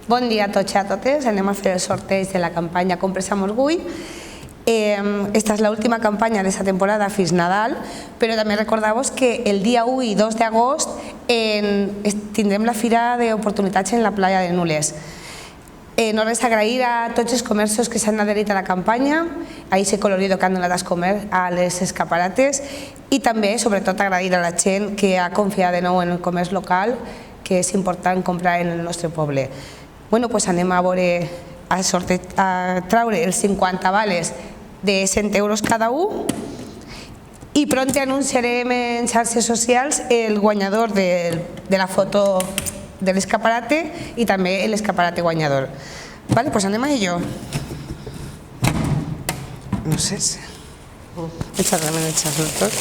Bon dia a tots i a totes. Anem a fer el sorteig de la campanya Compres amb Orgull. Esta és l'última campanya d'aquesta temporada fins Nadal, però també recordeu-vos que el dia 1 i 2 d'agost tindrem la Fira d'Oportunitats en la playa de Nules. No res, agrair a tots els comerços que s'han adherit a la campanya, a aquest colorido que han donat a les escaparates, i també, sobretot, agrair a la gent que ha confiat de nou en el comerç local, que és important comprar en el nostre poble. Bueno, doncs anem a veure, a traure els 50 vales de 100 euros cada un, i pront anunciarem en xarxes socials el guanyador de la foto de l'escaparate i també l'escaparate guanyador. Vale, doncs anem a ello. No sé si... Echarme tot.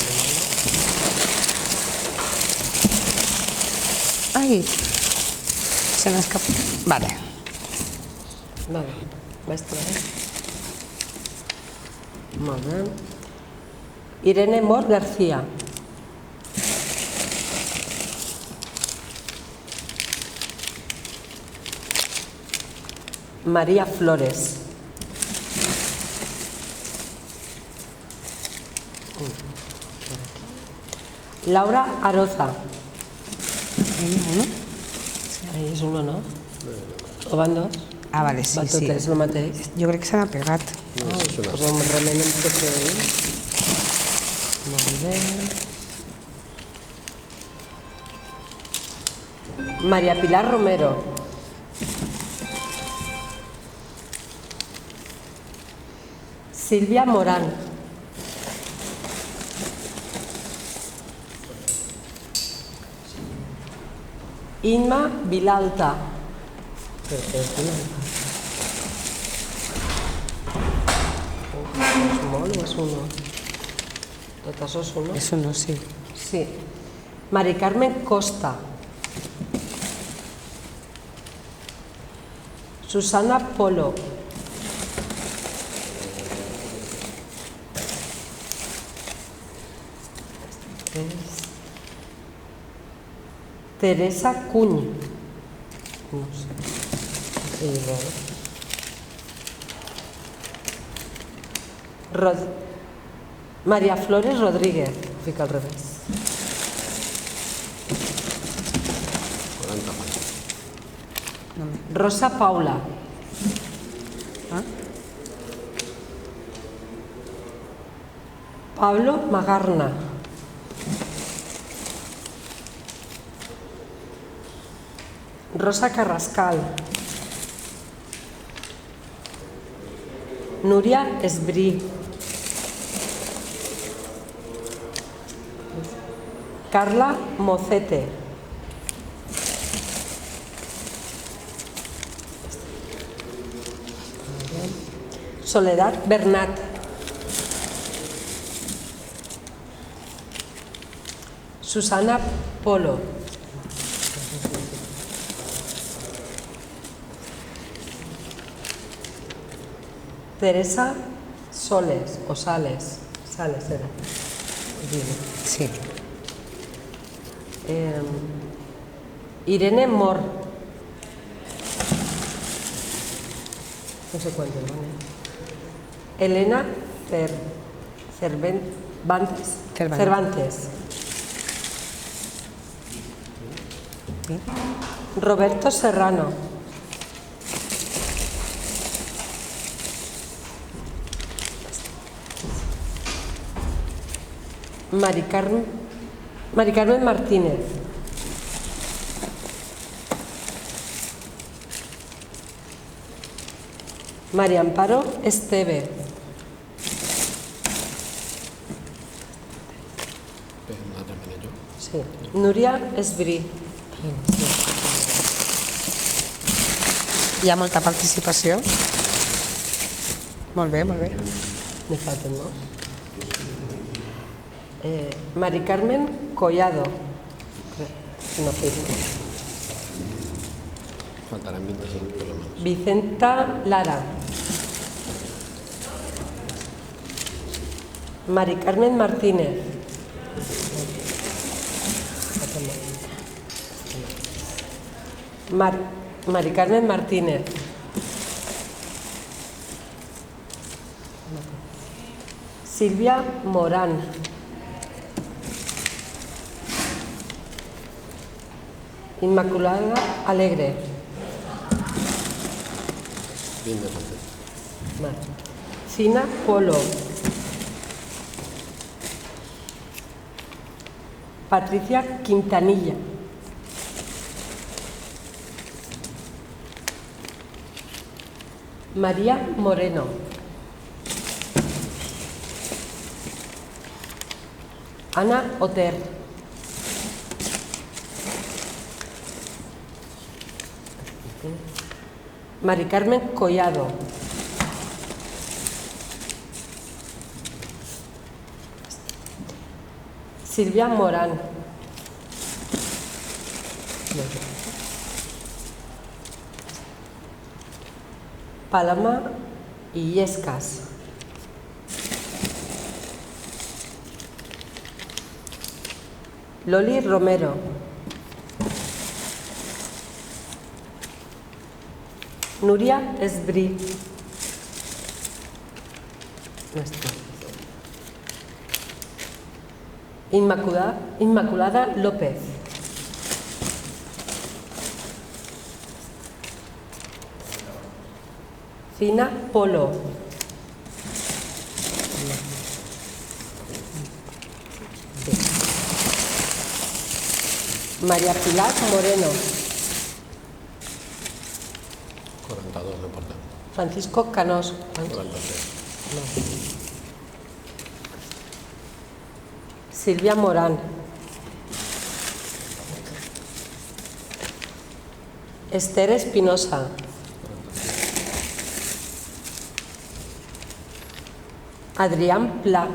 Ai, se m'ha escapat. Vale. Vale, vaig treure. Molt bé. Irene Mor García. María Flores. Laura Aroza. Ahí és uno, no? O van dos? Ah, vale, sí, Va tot sí. és el mateix. Jo crec que se n'ha pegat. Pues ho remenem tot ahí. Molt bé. María Pilar Romero. Silvia Morán. Inma Vilalta. És molt o és uno? Tot això és uno? És uno, sí. Sí. Mari Carmen Costa. Susana Polo. Teresa Cuny. No sé. María Flores Rodríguez. Fica al revés. 40 Rosa Paula. Pablo Magarna. Rosa Carrascal. Núria Esbrí. Carla Mocete. Soledad Bernat. Susana Polo. Teresa Soles, o Sales. Sales era. Sí. Irene Mor. No sé cuánto, ¿no? Elena Cervantes. Roberto Serrano. Mari Carmen Martínez. María Amparo Esteve. Sí. Núria Esbrí. Hi ha molta participació. Molt bé, molt bé. Me falten, no? Mari Carmen Collado. No firmo. Faltarán 25 por lo menos. Vicenta Lara. Mari Carmen Martínez. Mari Carmen Martínez. Silvia Morán. Inmaculada Alegre. Bien de francés. Vale. Fina Polo. Patricia Quintanilla. María Moreno. Ana Oter. Mari Carmen Collado. Silvia Morán. Paloma Illescas. Loli Romero. Nuria Esbrí. Inmaculada López. Fina Polo. María Pilar Moreno. 42, no importa. Francisco Canós. 43. Silvia Morán. Esther Espinosa. Adrián Pla.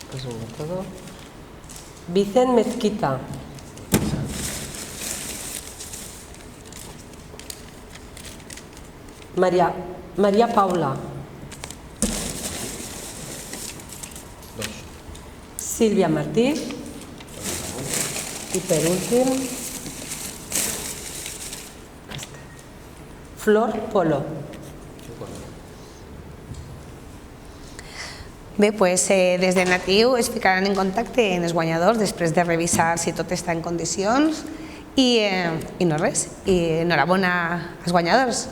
Pues uno todo. Vicen Mezquita. María Paula. 2. Silvia Martí. Y per últim, Flor Polo. Bé, pues, des de Natiu es ficaran en contacte amb els guanyadors després de revisar si tot està en condicions i no res, i enhorabona als guanyadors.